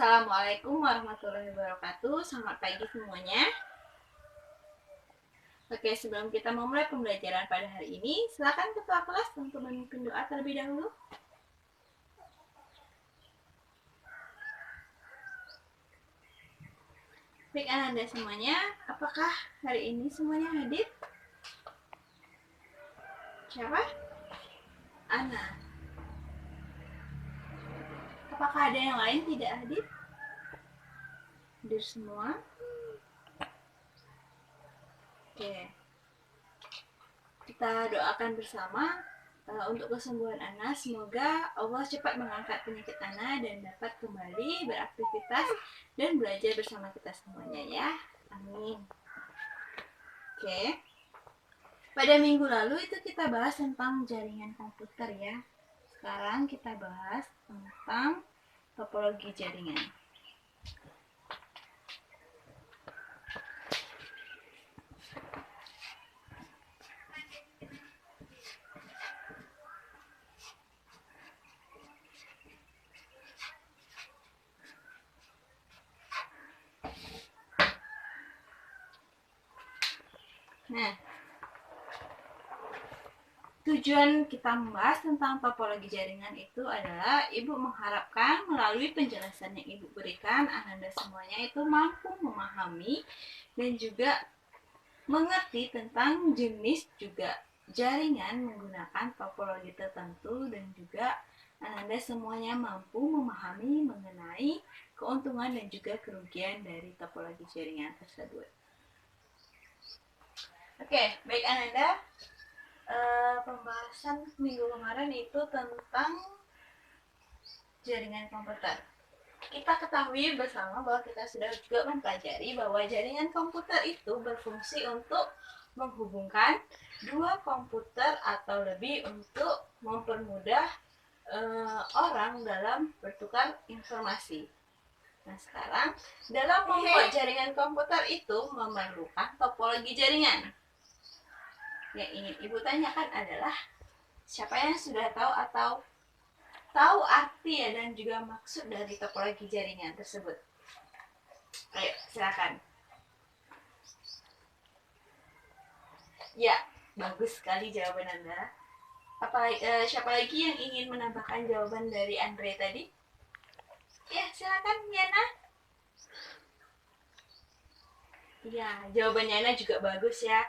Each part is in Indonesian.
Assalamualaikum warahmatullahi wabarakatuh. Selamat pagi semuanya. Oke, sebelum kita memulai pembelajaran pada hari ini, silakan ketua kelas untuk memimpin doa terlebih dahulu. Baik, Anda semuanya, apakah hari ini semuanya hadir? Siapa? Ana. Apakah ada yang lain tidak hadir? Hadir semua. Oke. Kita doakan bersama untuk kesembuhan Ana. Semoga Allah cepat mengangkat penyakit Ana dan dapat kembali beraktivitas dan belajar bersama kita semuanya ya. Amin. Oke. Pada minggu lalu itu kita bahas tentang jaringan komputer ya. Sekarang kita bahas tentang topologi jaringan. Nah, tujuan kita membahas tentang topologi jaringan itu adalah Ibu mengharapkan melalui penjelasan yang Ibu berikan, Anda semuanya itu mampu memahami dan juga mengerti tentang jenis juga jaringan menggunakan topologi tertentu, dan juga Anda semuanya mampu memahami mengenai keuntungan dan juga kerugian dari topologi jaringan tersebut. Oke, baik Ananda, pembahasan minggu kemarin itu tentang jaringan komputer. Kita ketahui bersama bahwa kita sudah juga mempelajari bahwa jaringan komputer itu berfungsi untuk menghubungkan dua komputer atau lebih untuk mempermudah orang dalam bertukar informasi. Nah, sekarang dalam membuat jaringan komputer itu memerlukan topologi jaringan. Yang ingin Ibu tanyakan adalah siapa yang sudah tahu atau tahu arti ya dan juga maksud dari topologi jaringan tersebut? Ayo, silakan. Ya, bagus sekali jawaban Anda. Siapa lagi yang ingin menambahkan jawaban dari Andre tadi? Ya, silakan Yana. Ya, jawabannya Yana juga bagus ya.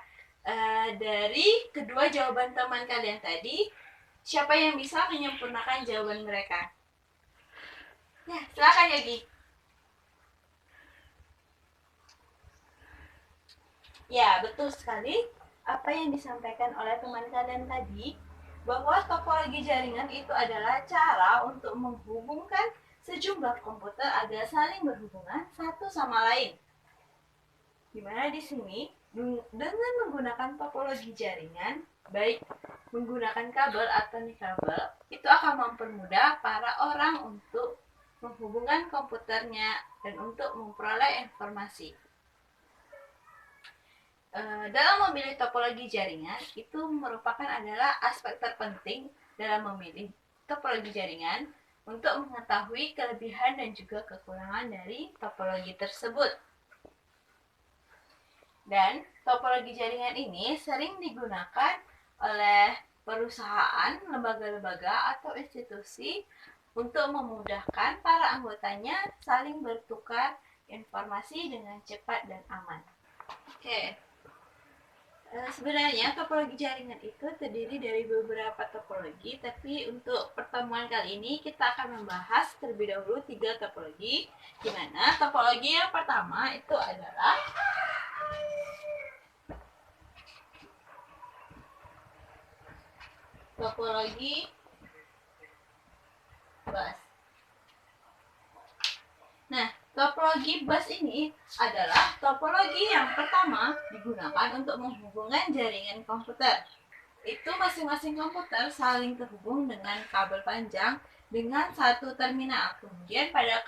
Dari kedua jawaban teman kalian tadi, siapa yang bisa menyempurnakan jawaban mereka? Ya, silakan Yogi. Ya, betul sekali apa yang disampaikan oleh teman kalian tadi, bahwa topologi jaringan itu adalah cara untuk menghubungkan sejumlah komputer agar saling berhubungan satu sama lain. Dimana di sini dengan menggunakan topologi jaringan, baik menggunakan kabel atau nikabel, itu akan mempermudah para orang untuk menghubungkan komputernya dan untuk memperoleh informasi. Dalam memilih topologi jaringan itu merupakan adalah aspek terpenting dalam memilih topologi jaringan untuk mengetahui kelebihan dan juga kekurangan dari topologi tersebut. Dan topologi jaringan ini sering digunakan oleh perusahaan, lembaga-lembaga, atau institusi untuk memudahkan para anggotanya saling bertukar informasi dengan cepat dan aman. Oke. Sebenarnya topologi jaringan itu terdiri dari beberapa topologi, tapi untuk pertemuan kali ini kita akan membahas terlebih dahulu 3 topologi, di mana topologi yang pertama itu adalah topologi bus. Nah, topologi bus ini adalah topologi yang pertama digunakan untuk menghubungkan jaringan komputer. Itu masing-masing komputer saling terhubung dengan kabel panjang dengan satu terminal. Kemudian pada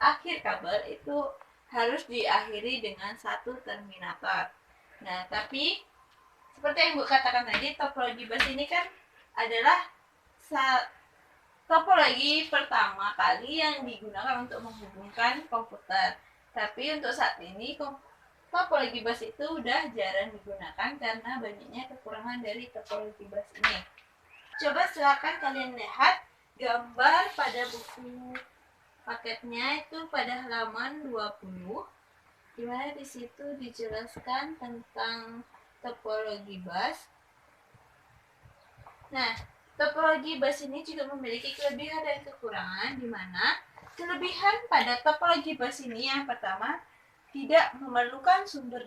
akhir kabel itu harus diakhiri dengan satu terminator. Nah, tapi seperti yang Bu katakan tadi, topologi bus ini kan adalah topologi pertama kali yang digunakan untuk menghubungkan komputer. Tapi untuk saat ini topologi bus itu udah jarang digunakan karena banyaknya kekurangan dari topologi bus ini. Coba silakan kalian lihat gambar pada buku paketnya itu pada halaman 20, di mana di situ dijelaskan tentang topologi bus. Nah, topologi bus ini juga memiliki kelebihan dan kekurangan, di mana kelebihan pada topologi bus ini yang pertama, tidak memerlukan sumber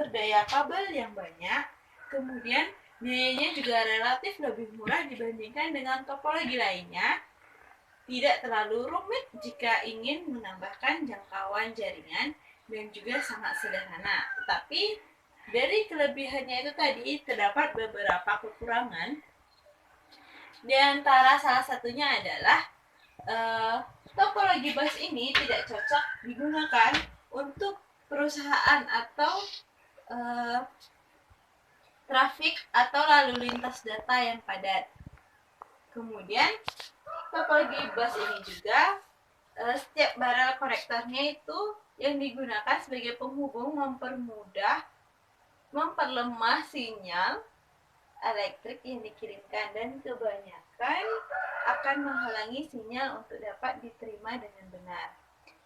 daya kabel yang banyak, kemudian biayanya juga relatif lebih murah dibandingkan dengan topologi lainnya, tidak terlalu rumit jika ingin menambahkan jangkauan jaringan, dan juga sangat sederhana. Tapi dari kelebihannya itu tadi terdapat beberapa kekurangan. Di antara salah satunya adalah topologi bus ini tidak cocok digunakan untuk perusahaan atau trafik atau lalu lintas data yang padat. Kemudian topologi bus ini juga setiap barel konektornya itu yang digunakan sebagai penghubung memperlemah sinyal elektrik yang dikirimkan, dan kebanyakan akan menghalangi sinyal untuk dapat diterima dengan benar,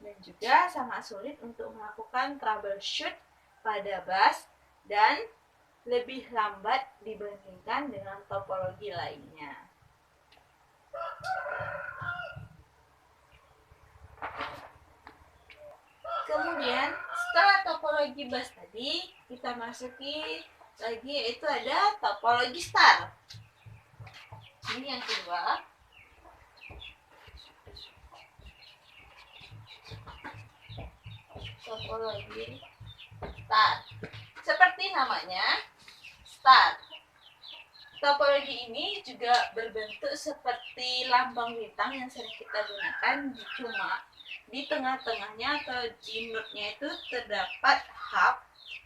dan juga sangat sulit untuk melakukan troubleshoot pada bus dan lebih lambat dibandingkan dengan topologi lainnya. Kemudian setelah topologi bus tadi, kita masuki lagi yaitu ada topologi star. Ini yang kedua. Topologi star. Seperti namanya, star. Topologi ini juga berbentuk seperti lambang bintang yang sering kita gunakan, cuma di tengah-tengahnya atau di node-nya itu terdapat hub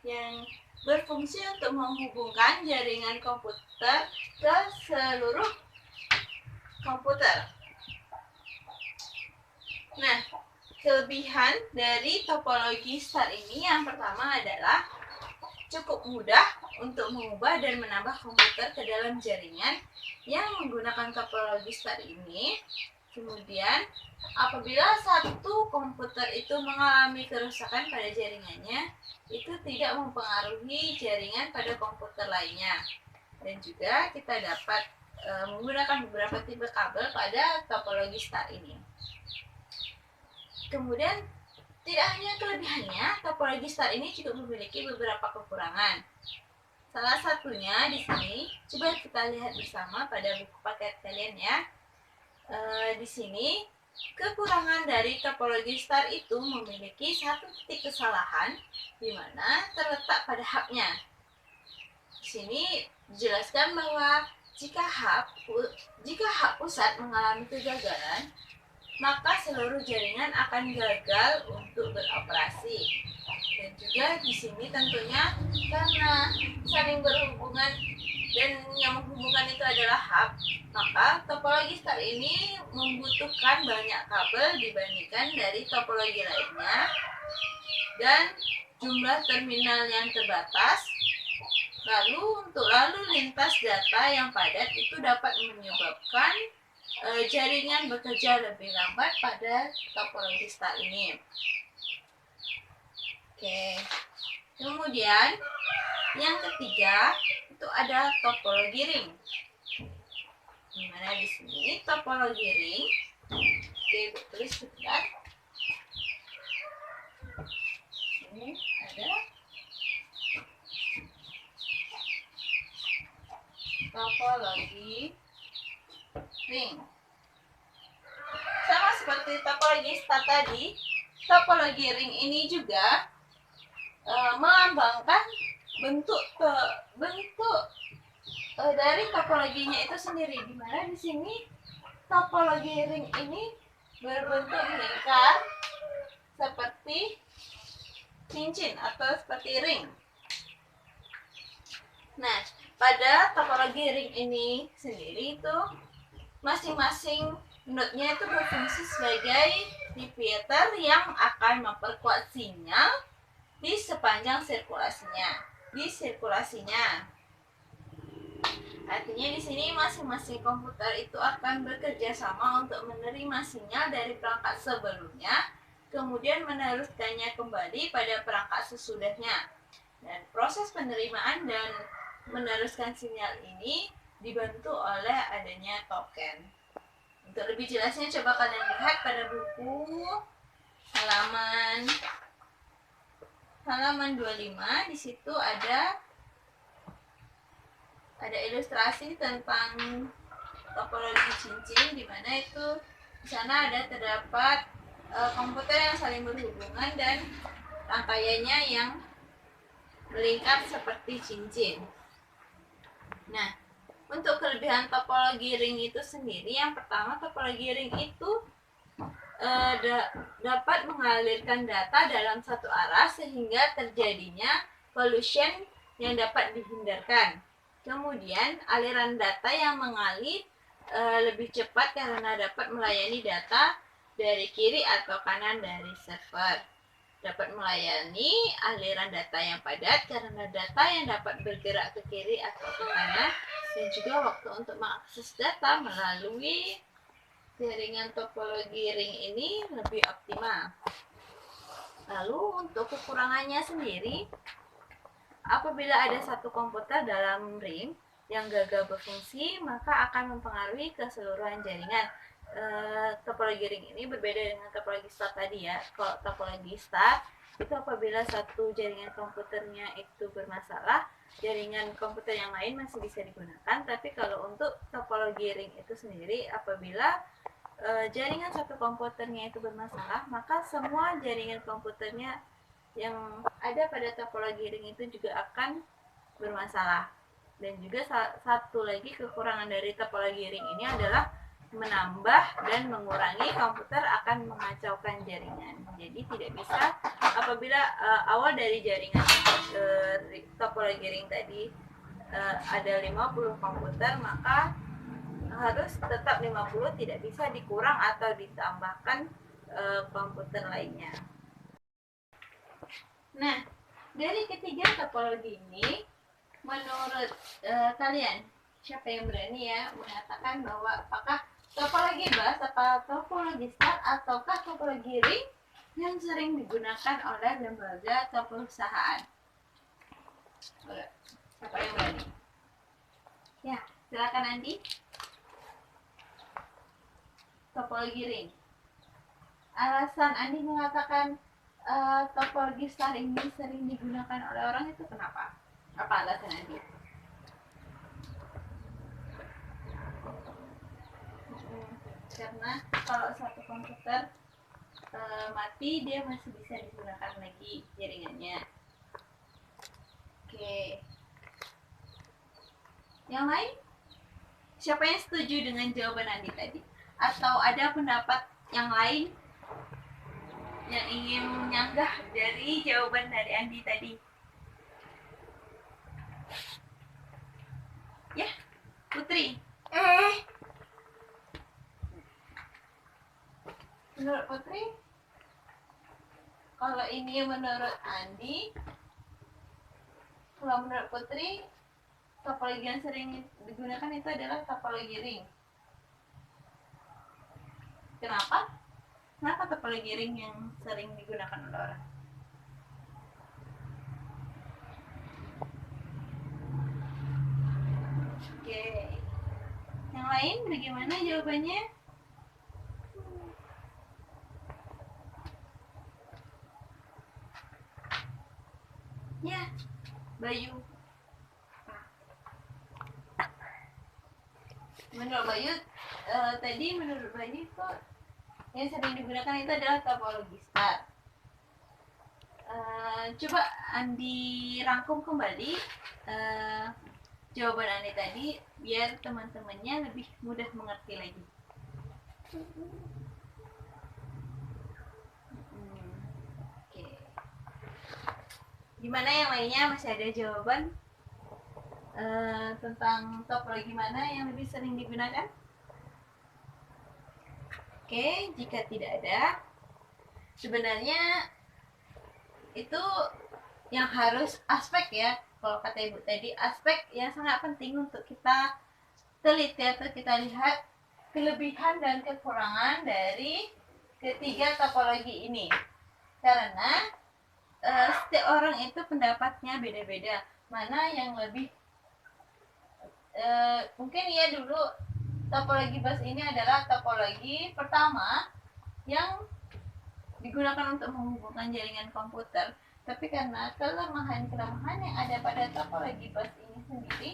yang berfungsi untuk menghubungkan jaringan komputer ke seluruh komputer. Nah, kelebihan dari topologi star ini yang pertama adalah cukup mudah untuk mengubah dan menambah komputer ke dalam jaringan yang menggunakan topologi star ini. Kemudian, apabila satu komputer itu mengalami kerusakan pada jaringannya, itu tidak mempengaruhi jaringan pada komputer lainnya. Dan juga kita dapat menggunakan beberapa tipe kabel pada topologi star ini. Kemudian, tidak hanya kelebihannya, topologi star ini juga memiliki beberapa kekurangan. Salah satunya di sini, coba kita lihat bersama pada buku paket kalian ya. Di sini, kekurangan dari topologi star itu memiliki satu titik kesalahan, di mana terletak pada hubnya. Di sini dijelaskan bahwa jika hub pusat mengalami kegagalan, maka seluruh jaringan akan gagal untuk beroperasi. Dan juga di sini tentunya karena saling berhubungan dan yang menghubungkan itu adalah hub, maka topologi star ini membutuhkan banyak kabel dibandingkan dari topologi lainnya, dan jumlah terminal yang terbatas. Lalu untuk lalu lintas data yang padat itu dapat menyebabkan jaringan bekerja lebih lambat pada topologi star ini. Oke. Kemudian yang ketiga itu ada topologi ring. Dimana di sini topologi ring, oke, tulis sebentar. Ini ada topologi ring. Sama seperti topologi star tadi, topologi ring ini juga melambangkan bentuk dari topologinya itu sendiri, di mana di sini topologi ring ini berbentuk lingkar seperti cincin atau seperti ring. Nah, pada topologi ring ini sendiri itu masing-masing node-nya itu berfungsi sebagai diviator yang akan memperkuat sinyal di sepanjang sirkulasinya. Artinya di sini masing-masing komputer itu akan bekerja sama untuk menerima sinyal dari perangkat sebelumnya, kemudian meneruskannya kembali pada perangkat sesudahnya. Dan proses penerimaan dan meneruskan sinyal ini dibantu oleh adanya token. Untuk lebih jelasnya coba kalian lihat pada buku halaman 25. Di situ ada ilustrasi tentang topologi cincin, di mana itu di sana terdapat komputer yang saling berhubungan dan rangkaiannya yang melingkar seperti cincin. Nah, untuk kelebihan topologi ring itu sendiri, yang pertama, topologi ring itu dapat mengalirkan data dalam satu arah sehingga terjadinya collision yang dapat dihindarkan. Kemudian aliran data yang mengalir lebih cepat karena dapat melayani data dari kiri atau kanan dari server. Dapat melayani aliran data yang padat karena data yang dapat bergerak ke kiri atau ke kanan, dan juga waktu untuk mengakses data melalui jaringan topologi ring ini lebih optimal. Lalu untuk kekurangannya sendiri, apabila ada satu komputer dalam ring yang gagal berfungsi, maka akan mempengaruhi keseluruhan jaringan. Topologi ring ini berbeda dengan topologi star tadi ya. Kalau topologi star itu apabila satu jaringan komputernya itu bermasalah, jaringan komputer yang lain masih bisa digunakan. Tapi kalau untuk topologi ring itu sendiri, apabila jaringan satu komputernya itu bermasalah, maka semua jaringan komputernya yang ada pada topologi ring itu juga akan bermasalah. Dan juga satu lagi kekurangan dari topologi ring ini adalah menambah dan mengurangi komputer akan mengacaukan jaringan. Jadi tidak bisa apabila awal dari jaringan topologi ring tadi ada 50 komputer, maka harus tetap 50, tidak bisa dikurang atau ditambahkan komputer lainnya. Nah, dari ketiga topologi ini, menurut kalian, siapa yang berani ya mengatakan bahwa apakah topologi bus atau topologi star ataukah topologi ring yang sering digunakan oleh lembaga atau perusahaan? Siapa yang berani? Ya, silakan Andi. Topologi ring. Alasan Andi mengatakan topologi star ini sering digunakan oleh orang itu kenapa? Apa alasan Andi? Karena kalau satu komputer mati, dia masih bisa digunakan lagi jaringannya. Oke. Yang lain? Siapa yang setuju dengan jawaban Andi tadi? Atau ada pendapat yang lain yang ingin menyanggah dari jawaban dari Andi tadi? Ya, Putri. Menurut Putri, kalau ini menurut Andi, kalau menurut Putri, topologi yang sering digunakan itu adalah topologi ring. Kenapa? Kenapa topologi ring yang sering digunakan oleh orang? Oke. Yang lain bagaimana jawabannya? Ya, Bayu. Menurut Bayu, menurut Bayu itu yang sering digunakan itu adalah topologi star. Coba Andi rangkum kembali jawaban Andi tadi biar teman-temannya lebih mudah mengerti lagi. Oke. Gimana yang lainnya, masih ada jawaban tentang topologi mana yang lebih sering digunakan? Oke, jika tidak ada, sebenarnya itu yang harus aspek ya, kalau kata ibu tadi, aspek yang sangat penting untuk kita teliti atau kita lihat kelebihan dan kekurangan dari ketiga topologi ini. Karena setiap orang itu pendapatnya beda-beda, mana yang lebih mungkin ya dulu topologi bus ini adalah topologi pertama yang digunakan untuk menghubungkan jaringan komputer. Tapi karena kelemahan-kelemahan yang ada pada topologi bus ini sendiri,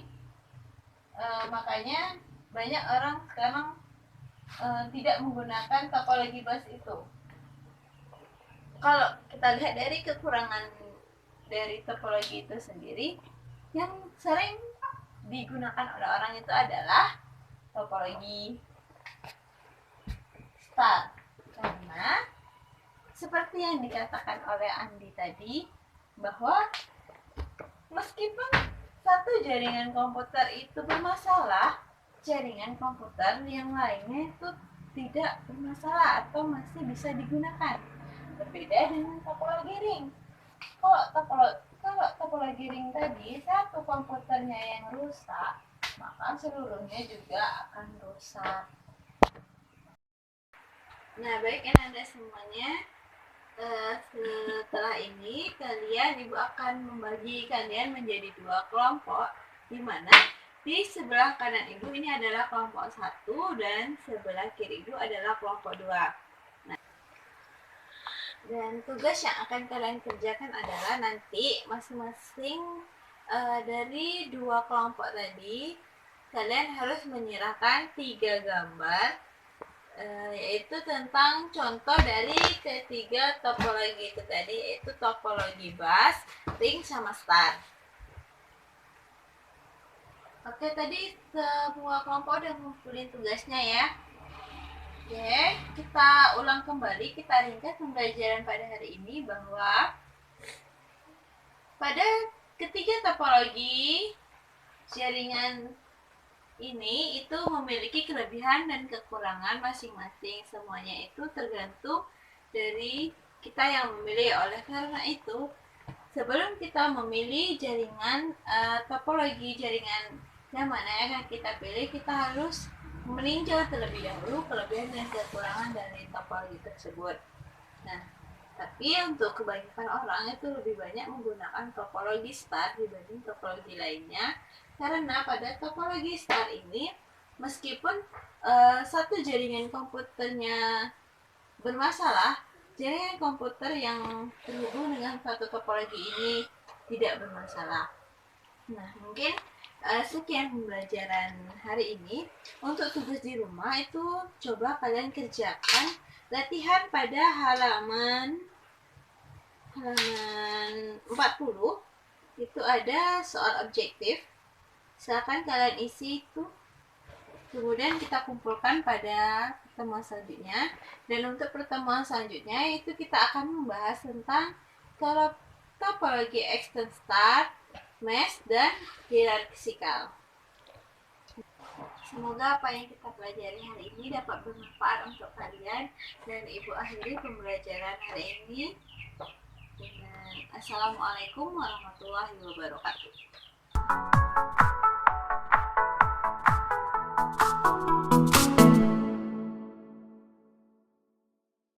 makanya banyak orang sekarang tidak menggunakan topologi bus itu. Kalau kita lihat dari kekurangan dari topologi itu sendiri, yang sering digunakan oleh orang itu adalah topologi star. Karena seperti yang dikatakan oleh Andi tadi, bahwa meskipun satu jaringan komputer itu bermasalah, jaringan komputer yang lainnya itu tidak bermasalah atau masih bisa digunakan. Berbeda dengan topologi ring. Kalau topologi ring tadi, satu komputernya yang rusak, maka seluruhnya juga akan rusak. Nah, baik Anda semuanya, setelah ini ibu akan membagi kalian menjadi dua kelompok, di mana di sebelah kanan ibu ini adalah kelompok 1 dan sebelah kiri ibu adalah kelompok 2. Nah, dan tugas yang akan kalian kerjakan adalah nanti masing-masing dari dua kelompok tadi kalian harus menyerahkan 3 gambar, yaitu tentang contoh dari ketiga topologi itu tadi, yaitu topologi bus, ring, sama star. Oke, tadi semua kelompok udah ngumpulin tugasnya ya. Oke, kita ulang kembali, kita ringkas pembelajaran pada hari ini bahwa pada ketiga topologi jaringan ini itu memiliki kelebihan dan kekurangan masing-masing. Semuanya itu tergantung dari kita yang memilih. Oleh karena itu, sebelum kita memilih jaringan topologi jaringan yang mana yang akan kita pilih, kita harus meninjau terlebih dahulu kelebihan dan kekurangan dari topologi tersebut. Nah, tapi untuk kebanyakan orang itu lebih banyak menggunakan topologi star dibanding topologi lainnya, karena pada topologi star ini meskipun satu jaringan komputernya bermasalah, jaringan komputer yang terhubung dengan satu topologi ini tidak bermasalah. Nah, mungkin sekian pembelajaran hari ini. Untuk tugas di rumah itu coba kalian kerjakan latihan pada halaman 40. Itu ada soal objektif. Silakan kalian isi itu. Kemudian kita kumpulkan pada pertemuan selanjutnya. Dan untuk pertemuan selanjutnya itu kita akan membahas tentang topologi extend star, mesh, dan hierarchical. Semoga apa yang kita pelajari hari ini dapat bermanfaat untuk kalian, dan ibu akhiri pembelajaran hari ini dengan Assalamualaikum warahmatullahi wabarakatuh.